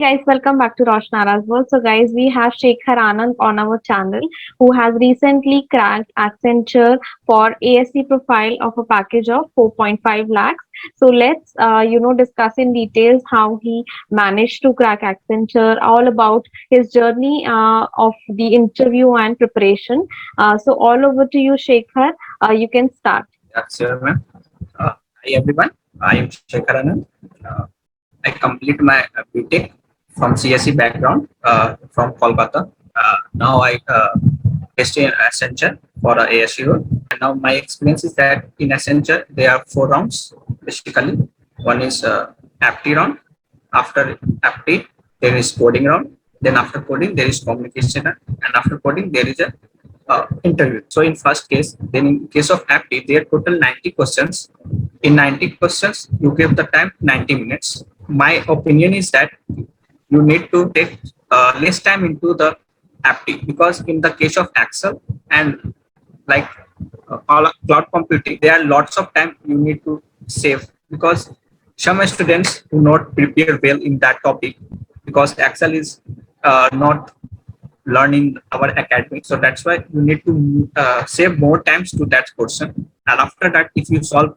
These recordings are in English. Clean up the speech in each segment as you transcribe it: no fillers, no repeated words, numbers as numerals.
Guys, welcome back to Roshnara's World. So, guys, we have Shekhar Anand on our channel who has recently cracked Accenture for ASC profile of a package of 4.5 lakhs. So, let's discuss in details how he managed to crack Accenture, all about his journey of the interview and preparation. So, all over to you, Shekhar. You can start. Yeah, sure, ma'am. Hi everyone. I am Shekhar Anand. I complete my BTech from CSE background from Kolkata. Now I test in Accenture for a ASU. And now my experience is that in Accenture there are four rounds basically. One is apti round. After apti there is coding round. Then after coding there is communication round. And after coding there is a interview. So in first case, then in case of apti, there are total 90 questions. In 90 questions, you give the time 90 minutes. My opinion is that you need to take less time into the apti because in the case of Excel and like all cloud computing, there are lots of time you need to save because some students do not prepare well in that topic because Excel is not learning our academic. So that's why you need to save more times to that question. And after that, if you solve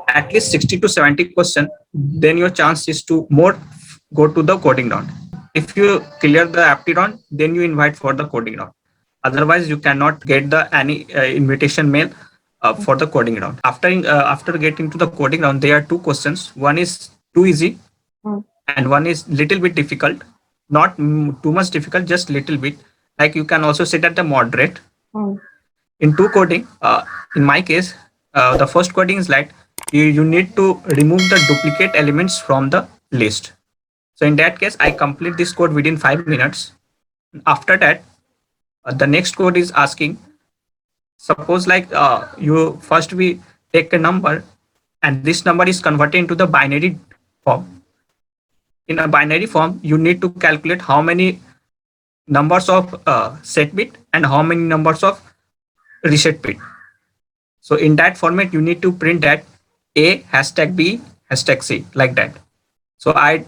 at least 60 to 70 question, then your chance is to more go to the coding round. If you clear the apti round, then you invite for the coding round. Otherwise, you cannot get the any invitation mail for the coding round. After getting to the coding round, there are two questions. One is too easy, Mm, and one is little bit difficult, not too much difficult, just little bit. Like you can also set at the moderate. mm, In two coding, in my case, the first coding is like you need to remove the duplicate elements from the list. So in that case, I complete this code within 5 minutes. After that, the next code is asking, suppose like you first we take a number and this number is converted into the binary form. In a binary form, you need to calculate how many numbers of set bit and how many numbers of reset bit. So in that format, you need to print that A hashtag B hashtag C like that. So I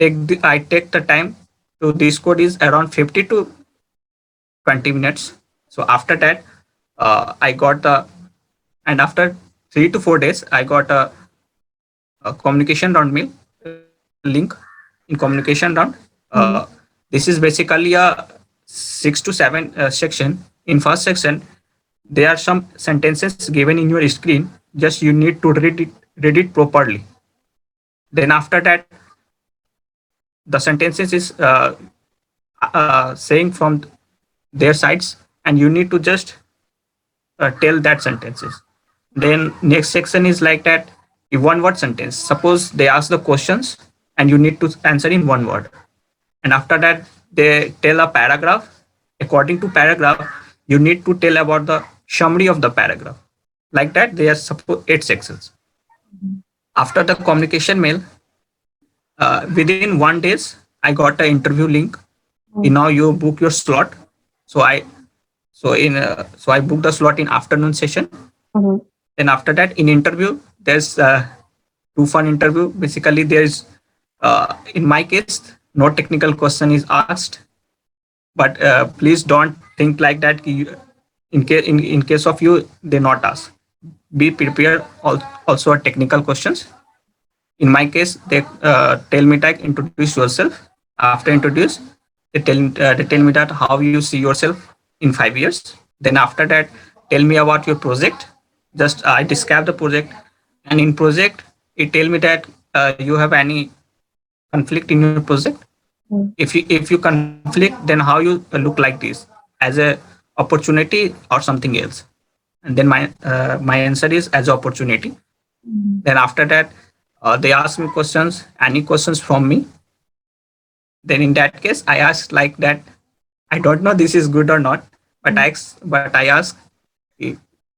take the time to this code is around 50 to 20 minutes. So after that, I got the and after 3 to 4 days, I got a communication round mail link in communication round. mm, This is basically a 6 to 7 section. In first section, there are some sentences given in your screen. Just you need to read it properly. Then after that, the sentences is saying from their sides, and you need to just tell that sentences. Then next section is like that, a one word sentence. Suppose they ask the questions and you need to answer in one word. And after that, they tell a paragraph. According to paragraph, you need to tell about the summary of the paragraph. Like that, there are suppose 8 sections. After the communication mail, within 1 days, I got an interview link. mm, Now you book your slot. So I booked the slot in afternoon session. mhm, Then after that, in interview, there's two fun interview. Basically, there's in my case, no technical question is asked, but please don't think like that. In case of you, they not ask. Be prepared. Also, a technical questions. In my case, they tell me that introduce yourself. After introduce, they tell me that how you see yourself in 5 years. Then after that, tell me about your project. Just I describe the project, and in project, it tell me that you have any conflict in your project. mm, If you conflict, then how you look like this as a opportunity or something else. And then my answer is as a opportunity. mm, Then after that, they ask me questions, any questions from me. Then in that case, I ask like that. I don't know this is good or not, but mm, I ask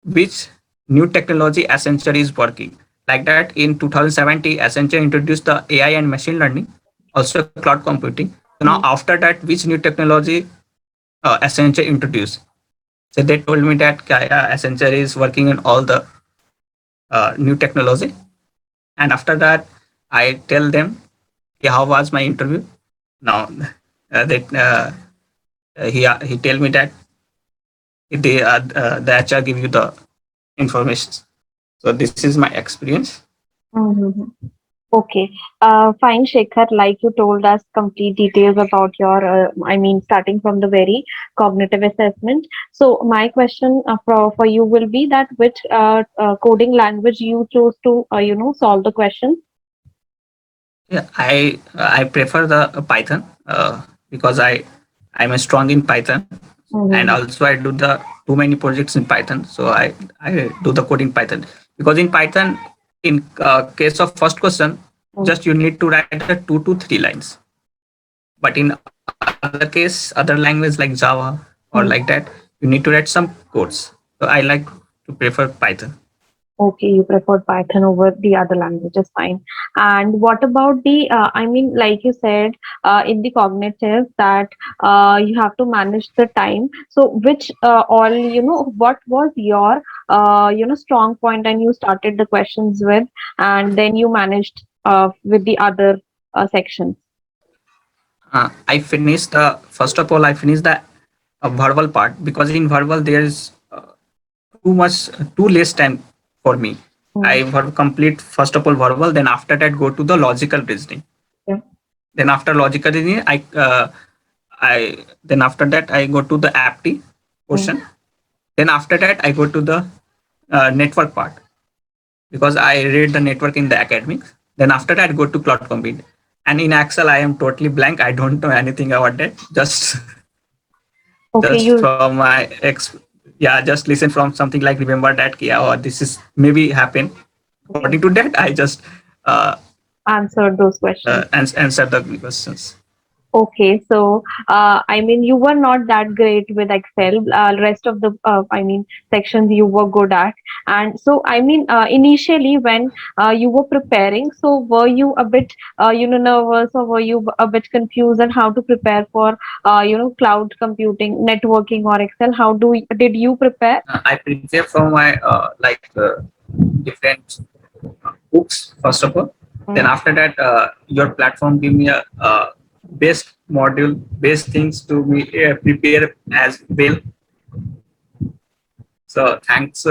which new technology Accenture is working. Like that, in 2017, Accenture introduced the AI and machine learning, also cloud computing. So now mm, after that, which new technology Accenture introduced? So they told me that Accenture is working on all the new technology. And after that, I tell them, "Okay, how was my interview?" Now that he tell me that the HR give you the information. So this is my experience. Mhm. Okay, fine, Shekhar. Like you told us complete details about your, starting from the very cognitive assessment. So my question for you will be that which coding language you chose to, solve the question. Yeah, I prefer the Python because I'm a strong in Python, and Mhm. also I do the too many projects in Python. So I do the code in Python because in Python, in case of first question, Mm. just you need to write the 2 to 3 lines. But in other case, other language like Java or like that, Mm. you need to write some codes. So I like to prefer Python. Okay, you preferred Python over the other languages, fine. And what about the, like you said, in the cognitive that you have to manage the time. So which what was your, strong point and you started the questions with, and then you managed with the other sections. I finished the first of all. I finished the verbal part because in verbal there is too less time for me. Mm. I complete first of all verbal, then after that go to the logical reasoning. Yeah. Then after logical reasoning, I then after that I go to the apti Mm. portion. Then after that I go to the network part because I read the network in the academics. Then after that I go to cloud computing. And in Excel I am totally blank. I don't know anything about that. Just Okay, just you from my yeah, just listen from something like remember that yeah, or this is maybe happen. okay, According to that, I just uh, answered those questions. answer the questions. Okay, so you were not that great with Excel. Rest of the, sections you were good at. And so, initially when you were preparing, so were you a bit, nervous, or were you a bit confused on how to prepare for, cloud computing, networking, or Excel? Did you prepare? I prepare from my different books first of all. Then Mm. after that, your platform give me a best module, best things to me prepare as well. So thanks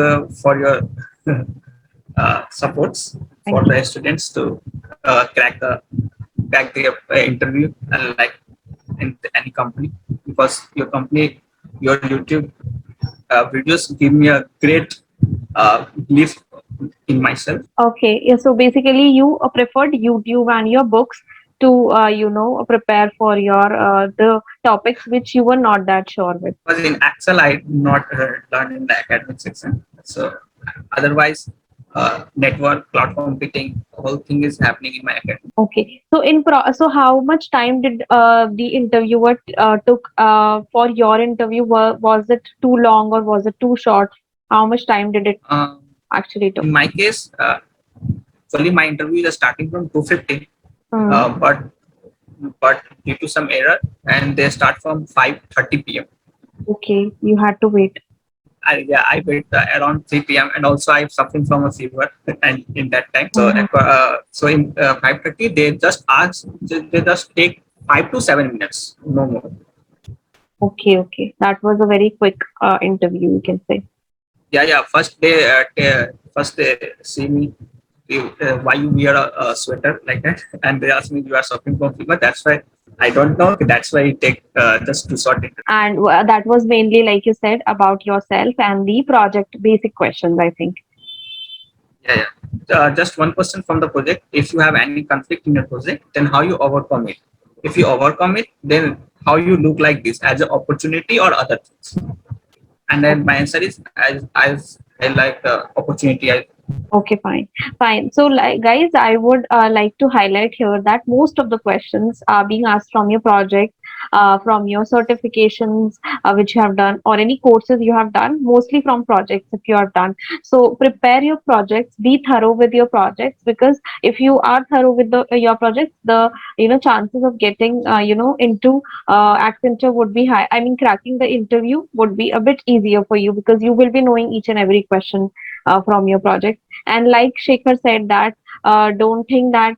for your supports for Thank the you. students to crack the interview like in any company because your company, your YouTube videos give me a great belief in myself. Okay, yeah, so basically you preferred YouTube and your books to, prepare for your the topics which you were not that sure with. Because in Excel I not learned in the academic section. So otherwise, network, cloud computing, whole thing is happening in my academic. Okay, so so how much time did the interviewer took for your interview? Was it too long or was it too short? How much time did it actually took? In my case, actually my interview is starting from 2:15, Hmm. but due to some error, and they start from 5:30 p.m. Okay, you had to wait. I wait around 3 p.m. and also I'm suffering from a fever and in that time. So Mhm. so in 5:30 they just ask, they just take 5 to 7 minutes, no more. Okay, okay, that was a very quick interview, you can say. Yeah. First they see me. Why you wear a sweater like that? And they ask me you are suffering from fever. That's why I don't know. That's why it take just to sort it. And that was mainly, like you said, about yourself and the project basic questions, I think. Yeah. Just one question from the project. If you have any conflict in your project, then how you overcome it? If you overcome it, then how you look like this as an opportunity or other things? And then my answer is as I like the opportunity. Okay, fine. Fine. So, like, guys, I would like to highlight here that most of the questions are being asked from your project, from your certifications, which you have done, or any courses you have done, mostly from projects if you have done. So, prepare your projects, be thorough with your projects, because if you are thorough with your projects, the chances of getting into Accenture would be high. Cracking the interview would be a bit easier for you because you will be knowing each and every question from your project. And like Shekhar said that don't think that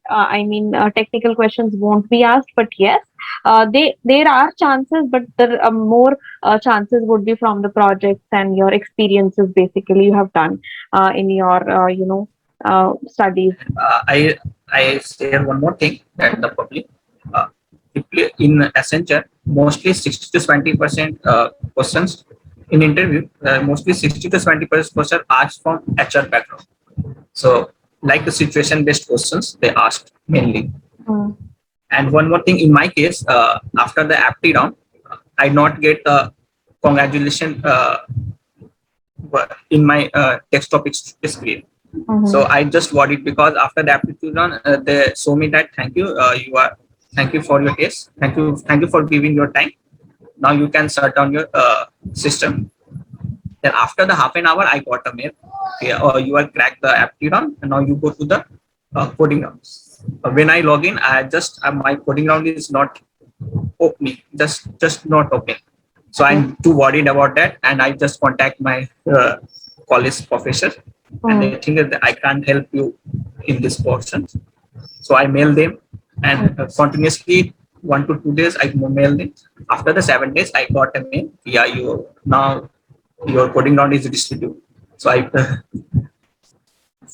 technical questions won't be asked, but yes, there are chances, but there are more chances would be from the projects and your experiences basically you have done in your studies. I share one more thing that the public uh, in Accenture mostly 60 to 20% questions in interview, mostly 60 to 20% asked from HR background. So like the situation based questions they asked mainly. Mm, And one more thing in my case, after the apti round, I not get the congratulation in my text topic screen. So mhm. I just got it because after the aptitude run, they show me that thank you for your case, thank you for giving your time. Now you can shut down your system. Then after the half an hour, I got a mail. Yeah, you are cracked the aptitude round, and now you go to the coding round. When I log in, I just my coding round is not opening, just not opening. So Okay. I'm too worried about that, and I just contact my college professor, and they Mm, think that I can't help you in this portion. So I mail them, and mm, continuously 1 to 2 days I mail them. After the 7 days, I got a mail. Yeah, you now your coding round is distributed. So I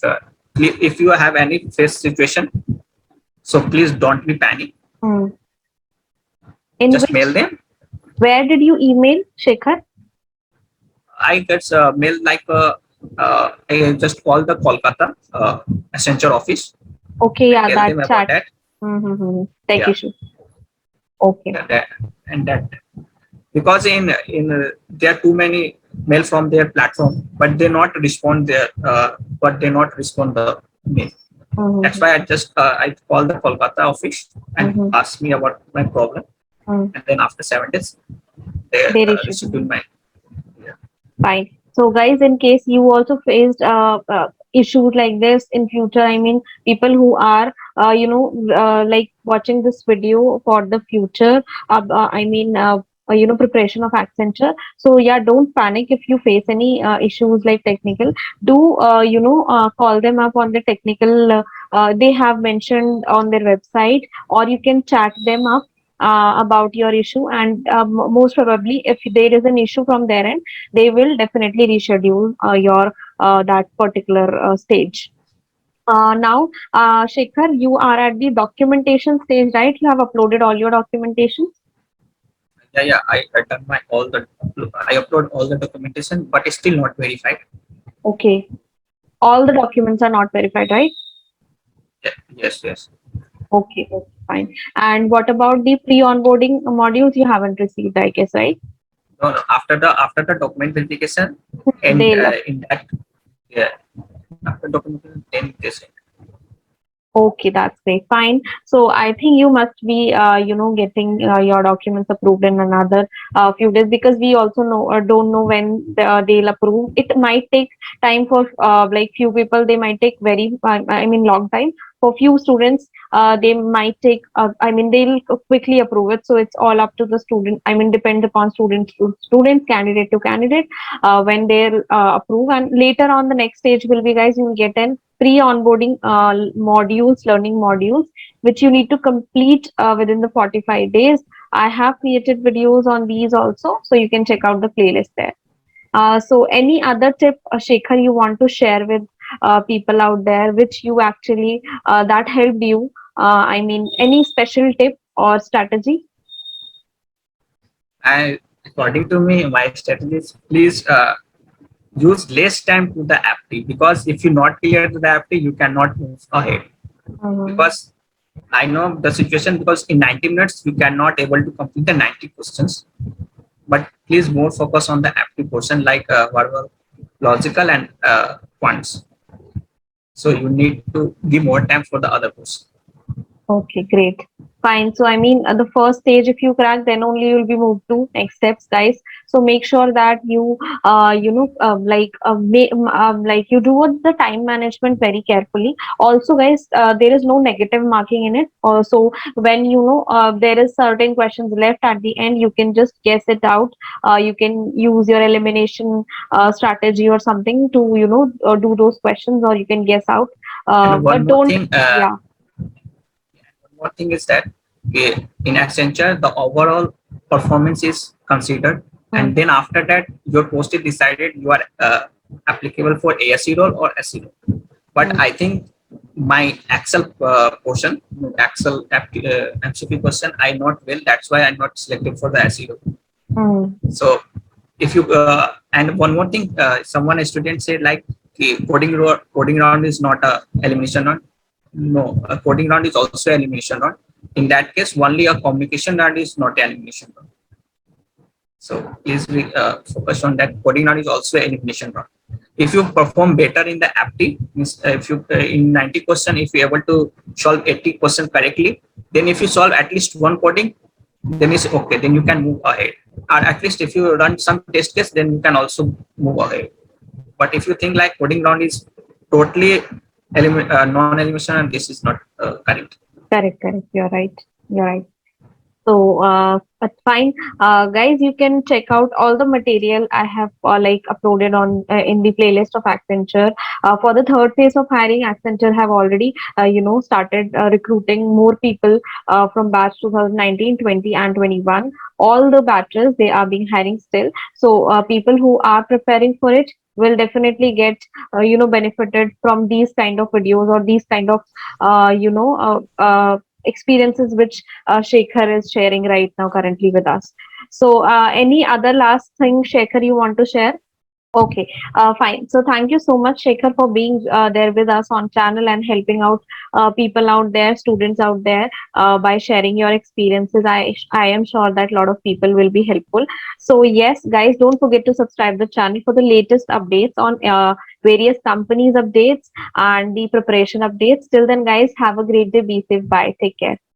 so if you have any face situation, so please don't be panic. mm. In Just mail which, them. where did you email, Shekhar? I get mail like I just call the Kolkata Accenture office Okay, and yeah, tell that them about chat. that. Mm-hmm. Tech Yeah, issue. Okay. yeah, that and that because in there are too many mail from their platform, but they not respond there, but they not respond the mail. That's Mm-hmm. why I call the Kolkata office and Mm-hmm. ask me about my problem, Mm. and then after 7 days they They issue. reschedule my. Yeah. Fine. So, guys, in case you also faced issues like this in future, I mean, people who are, like watching this video for the future, preparation of Accenture. So, yeah, don't panic if you face any issues like technical. Do, call them up on the technical, they have mentioned on their website, or you can chat them up about your issue. And most probably, if there is an issue from their end, they will definitely reschedule your that particular stage. Now, Shekhar, you are at the documentation stage, right? You have uploaded all your documentation. Yeah. I done my all the I upload all the documentation, but it's still not verified. Okay, all the documents are not verified, right? Yeah, yes. Okay, okay, fine. And what about the pre-onboarding modules? You haven't received, I guess, right? No. After the document verification, and They'll in that, yeah, after documentation, then they say. Okay, that's great. Fine. So I think you must be, getting your documents approved in another few days because we also know don't know when they'll approve. It might take time for like few people. They might take very, long time. For few students, they might take. They'll quickly approve it. So it's all up to the student. I mean, depends upon student to student, candidate to candidate, when they'll approve. And later on, the next stage will be, guys, you will get an pre-onboarding modules, learning modules, which you need to complete within the 45 days. I have created videos on these also, so you can check out the playlist there. So any other tip, Shekhar, you want to share with people out there, which you actually that helped you? Any special tip or strategy? And according to me, my strategy is please use less time to the FT because if you not clear to the FT, you cannot move ahead. Mhm. Because I know the situation because in 90 minutes you cannot able to complete the 90 questions. But please more focus on the FT portion like verbal, logical, and quants. So you need to give more time for the other person. Okay, great. Fine. So, I mean, the first stage, if you crack, then only you'll be moved to next steps, guys. So make sure that you, like you do the time management very carefully. Also, guys, there is no negative marking in it. Also, when you know there is certain questions left at the end, you can just guess it out. You can use your elimination strategy or something to, do those questions, or you can guess out. And one But more don't, thing, yeah. is that in Accenture, the overall performance is considered, Hmm. and then after that, your post is decided you are applicable for ASE role or SE role. But Hmm. I think my Excel portion, Excel MCQ question, I not well. That's why I'm not selected for the SE role. Hmm. So if you and one more thing, someone a student said like coding round is not a elimination round. No, a coding round is also elimination round. In that case, only a communication round is not an elimination round. So please be focused on that. Coding round is also an elimination round. If you perform better in the apti, means if you in 90%, if you're able to solve 80% correctly, then if you solve at least one coding, then it's okay. Then you can move ahead. Or at least if you run some test case, then you can also move ahead. But if you think like coding round is totally non-elimination, and this is not correct. Correct, correct. You're right. You're right. So, that's fine. Guys, you can check out all the material I have like uploaded on in the playlist of Accenture. For the third phase of hiring, Accenture have already, started recruiting more people from batch 2019, 20, and 21. All the batches they are being hiring still. So, people who are preparing for it will definitely get, benefited from these kind of videos or these kind of, experiences which Shekhar is sharing right now currently with us. So, any other last thing, Shekhar, you want to share? Okay, fine. So, thank you so much, Shekhar, for being there with us on channel and helping out people out there, students out there, by sharing your experiences. I am sure that a lot of people will be helpful. So, yes, guys, don't forget to subscribe the channel for the latest updates on various companies updates and the preparation updates. Till then, guys, have a great day. Be safe. Bye. Take care.